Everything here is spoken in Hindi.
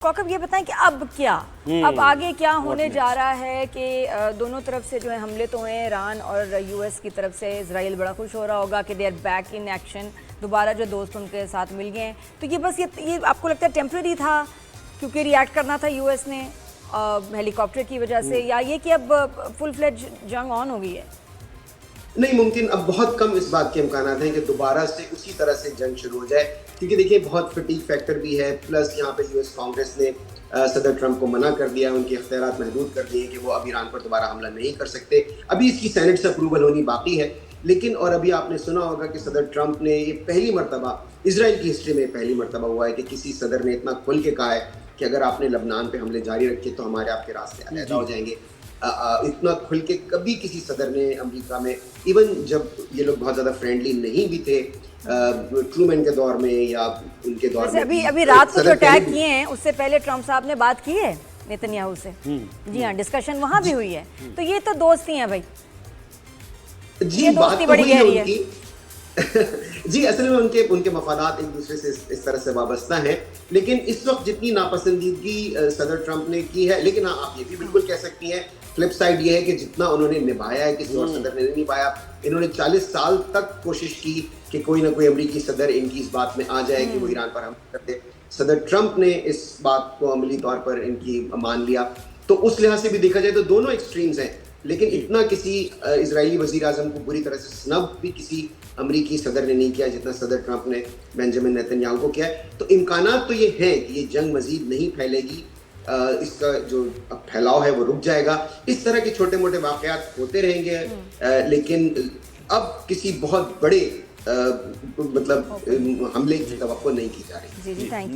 कौकब ये बताएं कि अब क्या, अब आगे क्या होने जा रहा है कि दोनों तरफ से जो है हमले तो हैं, ईरान और यूएस की तरफ से। इजराइल बड़ा खुश हो रहा होगा कि they are back in action, दोबारा जो दोस्त उनके साथ मिल गए हैं। तो ये बस ये आपको लगता है टेम्प्रेरी था क्योंकि रिएक्ट करना था यूएस ने हेलीकॉप्टर की वजह से, या ये कि अब फुल फ्लेज जंग ऑन हो गई है? नहीं, मुमकिन अब बहुत कम इस बात के इम्कान हैं कि दोबारा से उसी तरह से जंग शुरू हो जाए, क्योंकि देखिए बहुत फटीग फैक्टर भी है। प्लस यहाँ पे यूएस कांग्रेस ने सदर ट्रंप को मना कर दिया, उनके इख्तियारात महदूद कर दिए कि वो अब ईरान पर दोबारा हमला नहीं कर सकते। अभी इसकी सेनेट से अप्रूवल होनी बाकी है, लेकिन और अभी आपने सुना होगा कि सदर ट्रंप ने ये पहली मरतबा इजराइल की हिस्ट्री में पहली मरतबा हुआ है कि किसी सदर ने इतना खुल के कहा है कि अगर आपने लबनान पे हमले जारी रखे तो हमारे आपके रास्ते अलहदा हो जाएंगे। इतना खुल के कभी किसी सदर ने अमेरिका में, इवन जब ये लोग बहुत ज़्यादा फ्रेंडली नहीं भी थे ट्रूमैन के दौर में या उनके दौर में, अभी रात को जो अटैक किए हैं उससे पहले ट्रंप साहब ने बात की है नेतन्याहू से। जी हाँ, डिस्कशन वहाँ भी हुई है। तो ये तो दोस्ती हैं भाई, जी, ये बात दोस्ती तो बड़ी हुई है गहरी है। उनकी। जी, असल में उनके मफादात एक दूसरे से इस तरह से वाबस्ता हैं। लेकिन इस वक्त जितनी नापसंदीदगी सदर ट्रंप ने की है, लेकिन हाँ, आप ये भी बिल्कुल कह सकती हैं, फ्लिप साइड ये है कि जितना उन्होंने निभाया है किसी और सदर ने नहीं निभाया। इन्होंने 40 साल तक कोशिश की कि कोई ना कोई अमेरिकी सदर इनकी इस बात में आ जाए कि वो ईरान पर हमला कर दे। सदर ट्रंप ने इस बात को अमली तौर पर इनकी मान लिया। तो उस लिहाज से भी देखा जाए तो दोनों एक्सट्रीम्स हैं, लेकिन इतना किसी इजरायली वजीर आजम को बुरी तरह से स्नब भी किसी अमरीकी सदर ने नहीं किया जितना सदर ट्रंप ने बेंजामिन नेतन्याहू को किया है। तो इम्कानात तो ये हैं कि ये जंग मजीद नहीं फैलेगी, इसका जो फैलाव है वो रुक जाएगा। इस तरह के छोटे मोटे वाकयात होते रहेंगे, लेकिन अब किसी बहुत बड़े मतलब हमले की तवक्को नहीं की जा रही। जी जी, थैंक यू।